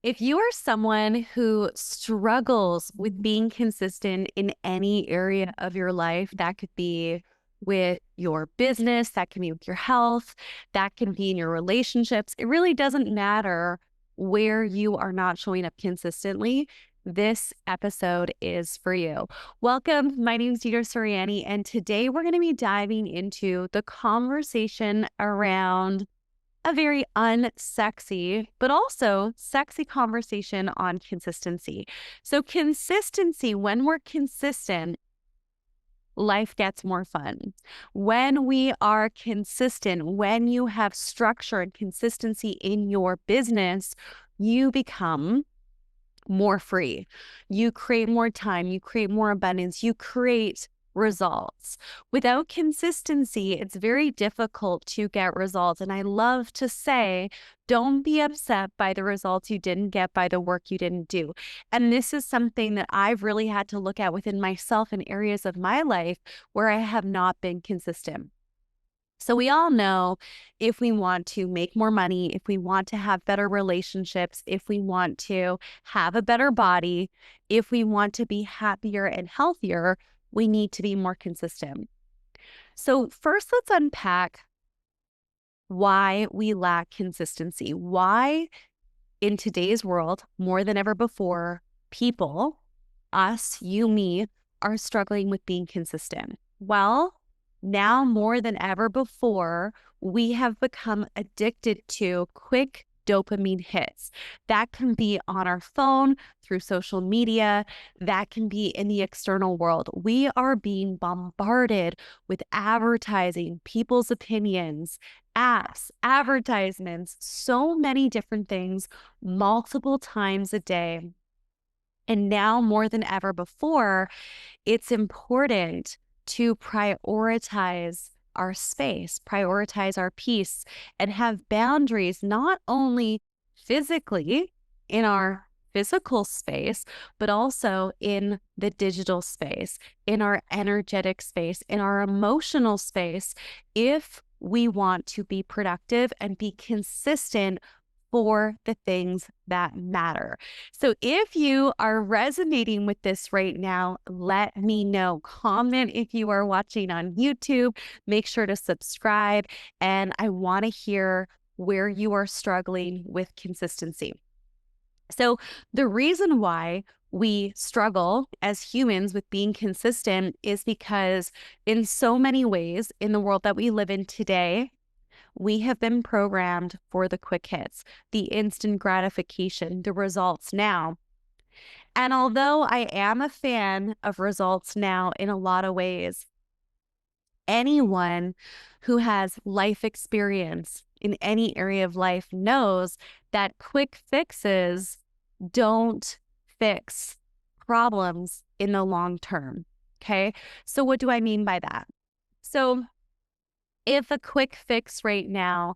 If you are someone who struggles with being consistent in any area of your life, that could be with your business, that can be with your health, that can be in your relationships. It really doesn't matter where you are not showing up consistently. This episode is for you. Welcome. My name is Deidre Sirianni, and today we're going to be diving into the conversation around a very unsexy, but also sexy conversation on consistency. So, consistency, when we're consistent, life gets more fun. When we are consistent, when you have structure and consistency in your business, you become more free. You create more time, you create more abundance, you create results. Without consistency, it's very difficult to get results. And I love to say, don't be upset by the results you didn't get by the work you didn't do. And this is something that I've really had to look at within myself in areas of my life where I have not been consistent. So we all know if we want to make more money, if we want to have better relationships, if we want to have a better body, if we want to be happier and healthier, we need to be more consistent. So first, let's unpack why we lack consistency. Why in today's world, more than ever before, people, us, you, me, are struggling with being consistent. Well, now more than ever before, we have become addicted to quick dopamine hits. That can be on our phone, through social media, that can be in the external world. We are being bombarded with advertising, people's opinions, apps, advertisements, so many different things multiple times a day. And now more than ever before, it's important to prioritize our space, prioritize our peace, and have boundaries, not only physically in our physical space, but also in the digital space, in our energetic space, in our emotional space, if we want to be productive and be consistent for the things that matter. So if you are resonating with this right now, let me know. Comment if you are watching on YouTube. Make sure to subscribe. And I want to hear where you are struggling with consistency. So the reason why we struggle as humans with being consistent is because in so many ways in the world that we live in today, we have been programmed for the quick hits, the instant gratification, the results now. And although I am a fan of results now in a lot of ways, anyone who has life experience in any area of life knows that quick fixes don't fix problems in the long term. Okay. So what do I mean by that? So if a quick fix right now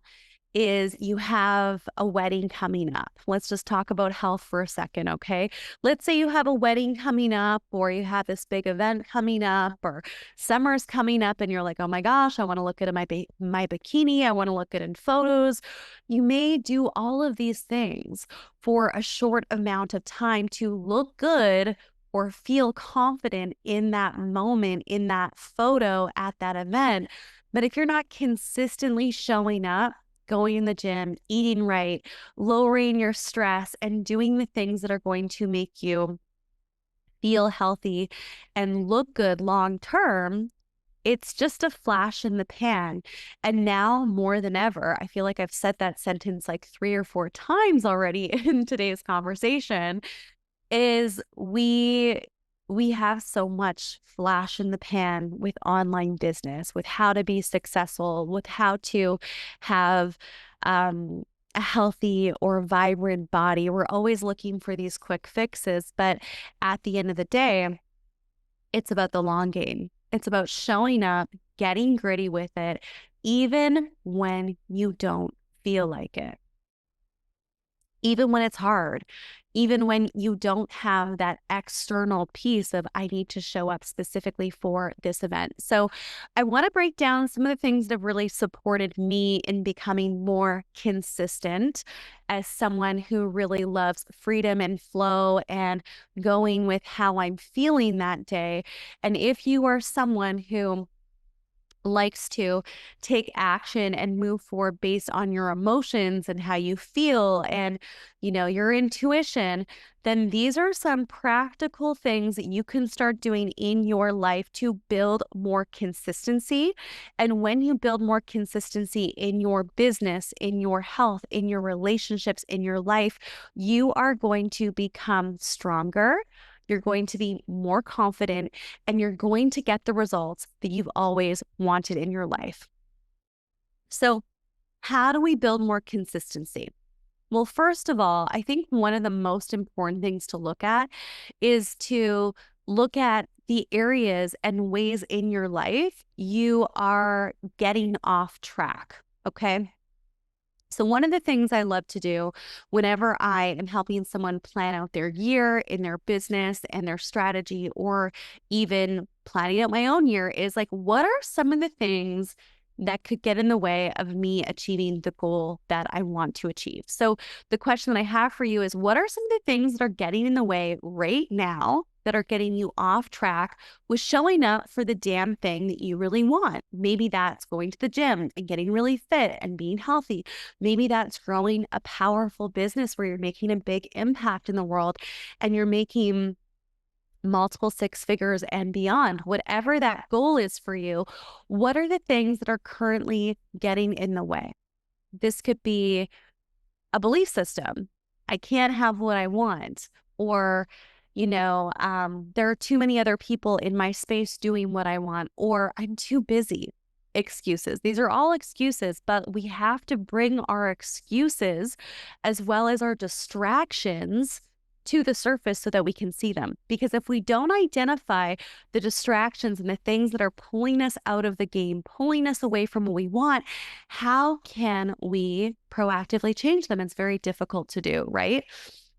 is you have a wedding coming up. Let's just talk about health for a second, okay? Let's say you have a wedding coming up, or you have this big event coming up, or summer's coming up, and you're like, oh my gosh, I want to look at my bikini. I want to look at it in photos. You may do all of these things for a short amount of time to look good or feel confident in that moment, in that photo at that event. But if you're not consistently showing up, going in the gym, eating right, lowering your stress, and doing the things that are going to make you feel healthy and look good long term, it's just a flash in the pan. And now more than ever, I feel like I've said that sentence like 3 or 4 times already in today's conversation, is we have so much flash in the pan with online business, with how to be successful, with how to have a healthy or vibrant body. We're always looking for these quick fixes, but at the end of the day, it's about the long game. It's about showing up, getting gritty with it, even when you don't feel like it. even when it's hard, even when you don't have that external piece of, I need to show up specifically for this event. So I want to break down some of the things that have really supported me in becoming more consistent as someone who really loves freedom and flow and going with how I'm feeling that day. And if you are someone who likes to take action and move forward based on your emotions and how you feel and your intuition, then these are some practical things that you can start doing in your life to build more consistency. And when you build more consistency in your business, in your health, in your relationships, in your life, you are going to become stronger. You're going to be more confident, and you're going to get the results that you've always wanted in your life. So, how do we build more consistency? Well, first of all, I think one of the most important things to look at is to look at the areas and ways in your life you are getting off track. Okay. So, one of the things I love to do whenever I am helping someone plan out their year in their business and their strategy, or even planning out my own year, is like, what are some of the things that could get in the way of me achieving the goal that I want to achieve? So, the question that I have for you is, what are some of the things that are getting in the way right now that are getting you off track with showing up for the damn thing that you really want? Maybe that's going to the gym and getting really fit and being healthy. Maybe that's growing a powerful business where you're making a big impact in the world and you're making multiple six figures and beyond. Whatever that goal is for you, what are the things that are currently getting in the way? This could be a belief system. I can't have what I want. Or, there are too many other people in my space doing what I want, or I'm too busy. Excuses. These are all excuses, but we have to bring our excuses as well as our distractions to the surface so that we can see them. Because if we don't identify the distractions and the things that are pulling us out of the game, pulling us away from what we want, how can we proactively change them? It's very difficult to do, right?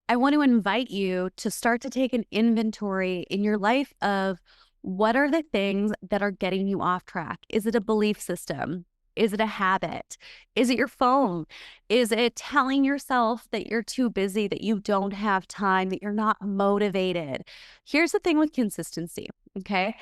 I want to invite you to start to take an inventory in your life of what are the things that are getting you off track? Is it a belief system? Is it a habit? Is it your phone? Is it telling yourself that you're too busy, that you don't have time, that you're not motivated? Here's the thing with consistency, okay?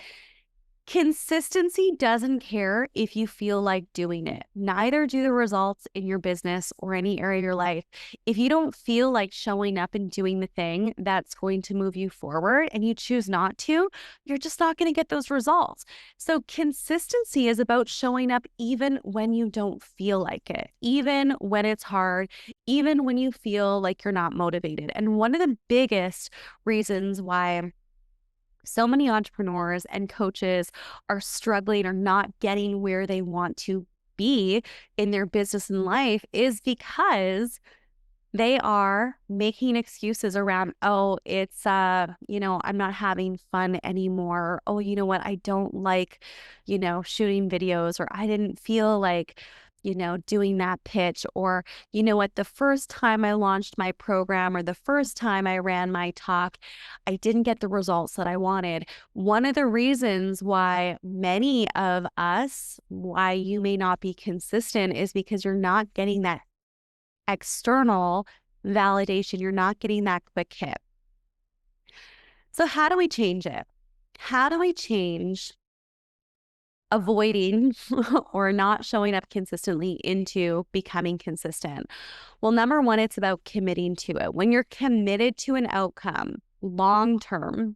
Consistency doesn't care if you feel like doing it. Neither do the results in your business or any area of your life. If you don't feel like showing up and doing the thing that's going to move you forward and you choose not to, you're just not going to get those results. So consistency is about showing up even when you don't feel like it, even when it's hard, even when you feel like you're not motivated. And one of the biggest reasons why so many entrepreneurs and coaches are struggling or not getting where they want to be in their business and life is because they are making excuses around, oh, it's, I'm not having fun anymore. Oh, you know what? I don't like, shooting videos, or I didn't feel like, doing that pitch, or, you know what? The first time I launched my program or the first time I ran my talk, I didn't get the results that I wanted. One of the reasons why many of us, why you may not be consistent, is because you're not getting that external validation. You're not getting that quick hit. So how do we change it? How do we change avoiding or not showing up consistently into becoming consistent? Well, number one, it's about committing to it. When you're committed to an outcome long term,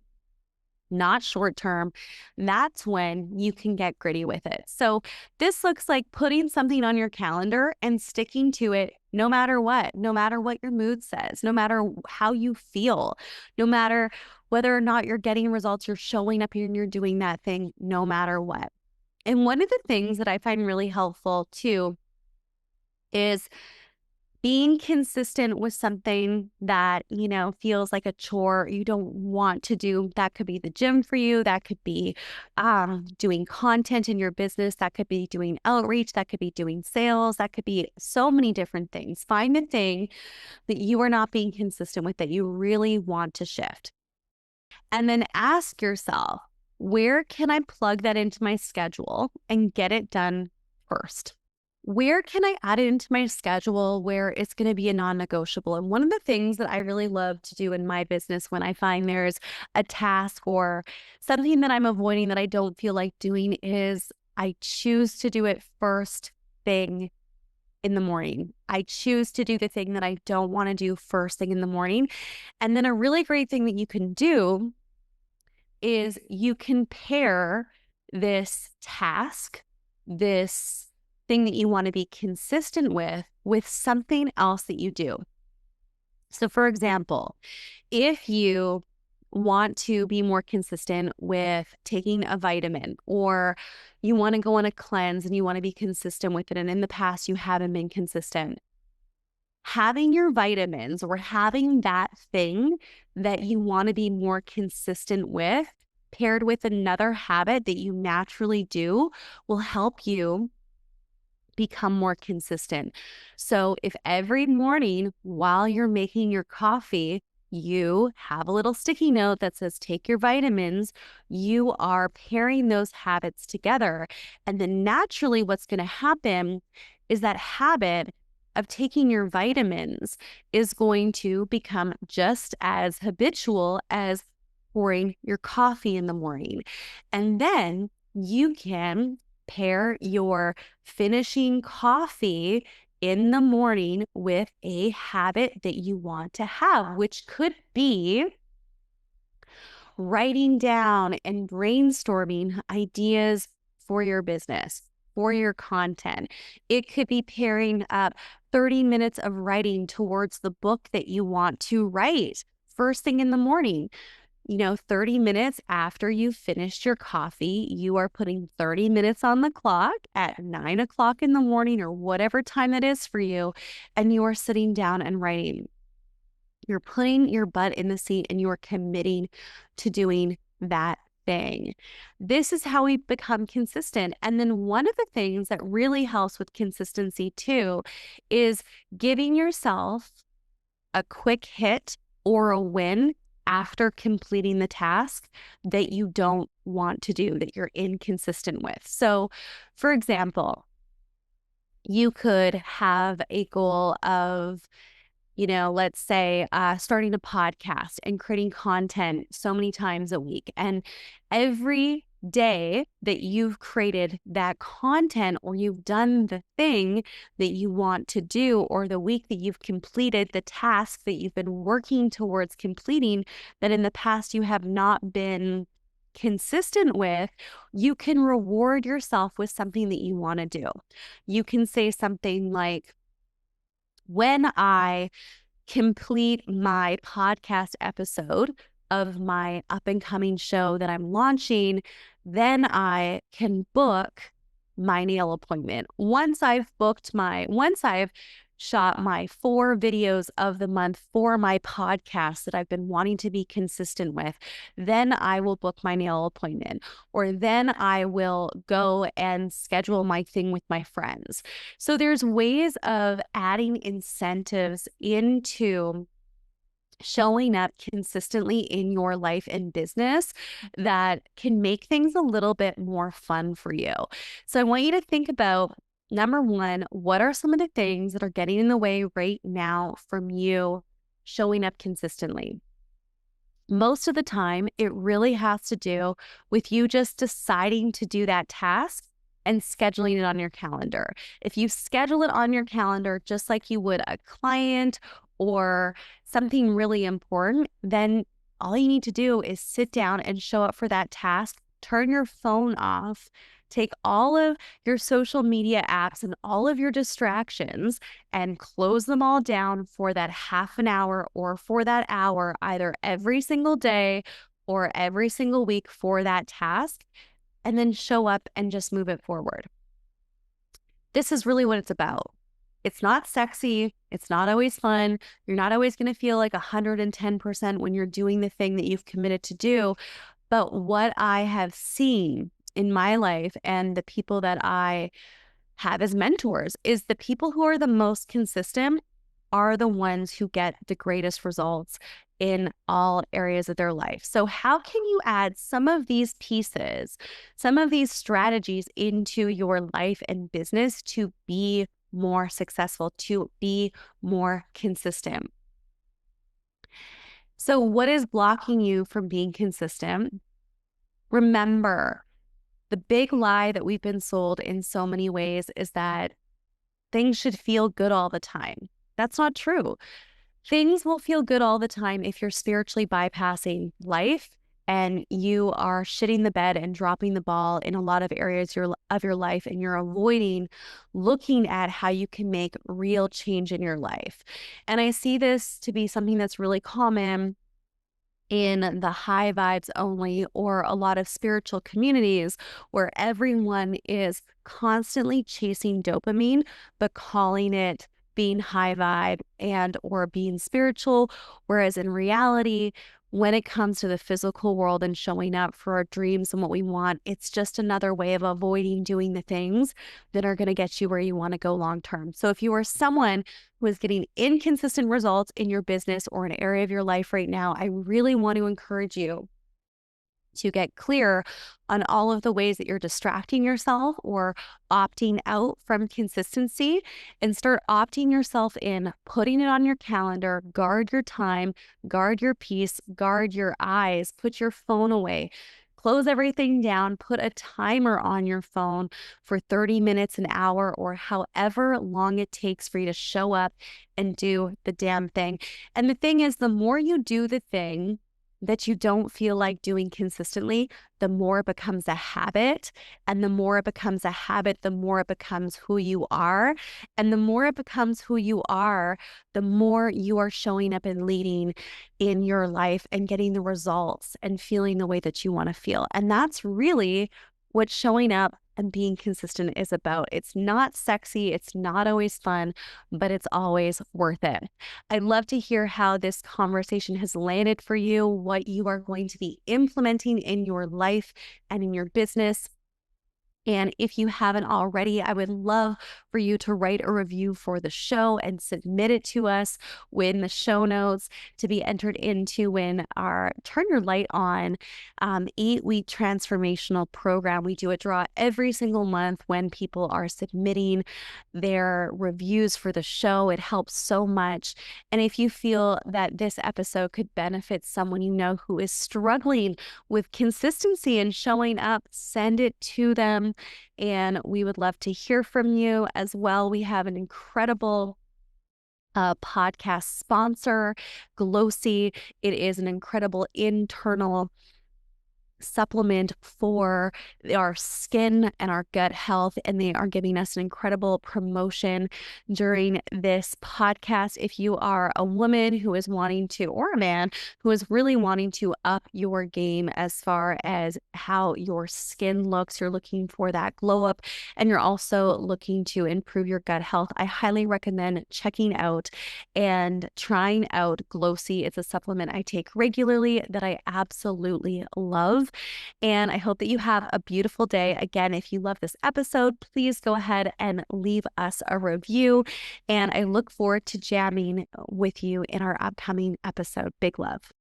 not short term, that's when you can get gritty with it. So this looks like putting something on your calendar and sticking to it no matter what your mood says, no matter how you feel, no matter whether or not you're getting results, you're showing up here and you're doing that thing no matter what. And one of the things that I find really helpful too is being consistent with something that, feels like a chore you don't want to do. That could be the gym for you. That could be doing content in your business. That could be doing outreach. That could be doing sales. That could be so many different things. Find the thing that you are not being consistent with that you really want to shift. And then ask yourself, where can I plug that into my schedule and get it done first? Where can I add it into my schedule where it's going to be a non-negotiable? And one of the things that I really love to do in my business when I find there's a task or something that I'm avoiding that I don't feel like doing is I choose to do it first thing in the morning. I choose to do the thing that I don't want to do first thing in the morning. And then a really great thing that you can do is you can pair this task, this thing that you want to be consistent with something else that you do. So, for example, if you want to be more consistent with taking a vitamin, or you want to go on a cleanse and you want to be consistent with it, and in the past you haven't been consistent, having your vitamins or having that thing that you want to be more consistent with paired with another habit that you naturally do will help you become more consistent. So if every morning while you're making your coffee, you have a little sticky note that says, take your vitamins, you are pairing those habits together. And then naturally, what's going to happen is that habit of taking your vitamins is going to become just as habitual as pouring your coffee in the morning. And then you can pair your finishing coffee in the morning with a habit that you want to have, which could be writing down and brainstorming ideas for your business, for your content. It could be pairing up 30 minutes of writing towards the book that you want to write first thing in the morning. 30 minutes after you've finished your coffee, you are putting 30 minutes on the clock at 9 o'clock in the morning or whatever time that is for you, and you are sitting down and writing. You're putting your butt in the seat and you are committing to doing that thing. This is how we become consistent. And then one of the things that really helps with consistency too is giving yourself a quick hit or a win after completing the task that you don't want to do, that you're inconsistent with. So, for example, you could have a goal of, let's say starting a podcast and creating content so many times a week. And every day that you've created that content or you've done the thing that you want to do, or the week that you've completed the task that you've been working towards completing that in the past you have not been consistent with, you can reward yourself with something that you want to do. You can say something like, when I complete my podcast episode of my up and coming show that I'm launching, then I can book my nail appointment. Once I've shot my 4 videos of the month for my podcast that I've been wanting to be consistent with, then I will book my nail appointment, or then I will go and schedule my thing with my friends. So there's ways of adding incentives into showing up consistently in your life and business that can make things a little bit more fun for you. So I want you to think about, number one, what are some of the things that are getting in the way right now from you showing up consistently? Most of the time, it really has to do with you just deciding to do that task and scheduling it on your calendar. If you schedule it on your calendar, just like you would a client or something really important, then all you need to do is sit down and show up for that task, turn your phone off, take all of your social media apps and all of your distractions and close them all down for that half an hour or for that hour, either every single day or every single week for that task, and then show up and just move it forward. This is really what it's about. It's not sexy. It's not always fun. You're not always going to feel like 110% when you're doing the thing that you've committed to do. But what I have seen in my life and the people that I have as mentors is the people who are the most consistent are the ones who get the greatest results in all areas of their life. So, how can you add some of these pieces, some of these strategies into your life and business to be more successful, to be more consistent? So, what is blocking you from being consistent? Remember, the big lie that we've been sold in so many ways is that things should feel good all the time. That's not true. Things will feel good all the time if you're spiritually bypassing life and you are shitting the bed and dropping the ball in a lot of areas of your life, and you're avoiding looking at how you can make real change in your life. And I see this to be something that's really common in the high vibes only or a lot of spiritual communities where everyone is constantly chasing dopamine, but calling it being high vibe and or being spiritual. Whereas in reality, when it comes to the physical world and showing up for our dreams and what we want, it's just another way of avoiding doing the things that are going to get you where you want to go long term. So if you are someone who is getting inconsistent results in your business or an area of your life right now, I really want to encourage you to get clear on all of the ways that you're distracting yourself or opting out from consistency, and start opting yourself in, putting it on your calendar, guard your time, guard your peace, guard your eyes, put your phone away. Close everything down, put a timer on your phone for 30 minutes, an hour, or however long it takes for you to show up and do the damn thing. And the thing is, the more you do the thing that you don't feel like doing consistently, the more it becomes a habit. And the more it becomes a habit, the more it becomes who you are. And the more it becomes who you are, the more you are showing up and leading in your life and getting the results and feeling the way that you want to feel. And that's really what showing up and being consistent is about. It's not sexy, it's not always fun, but it's always worth it. I'd love to hear how this conversation has landed for you, what you are going to be implementing in your life and in your business. And if you haven't already, I would love for you to write a review for the show and submit it to us in the show notes to be entered into in our Turn Your Light On 8-week transformational program. We do a draw every single month when people are submitting their reviews for the show. It helps so much. And if you feel that this episode could benefit someone you know who is struggling with consistency and showing up, send it to them. And we would love to hear from you as well. We have an incredible podcast sponsor, Glossy. It is an incredible internal supplement for our skin and our gut health, and they are giving us an incredible promotion during this podcast. If you are a woman who is wanting to, or a man who is really wanting to up your game as far as how your skin looks, you're looking for that glow up, and you're also looking to improve your gut health, I highly recommend checking out and trying out Glossy. It's a supplement I take regularly that I absolutely love. And I hope that you have a beautiful day. Again, if you love this episode, please go ahead and leave us a review. And I look forward to jamming with you in our upcoming episode. Big love.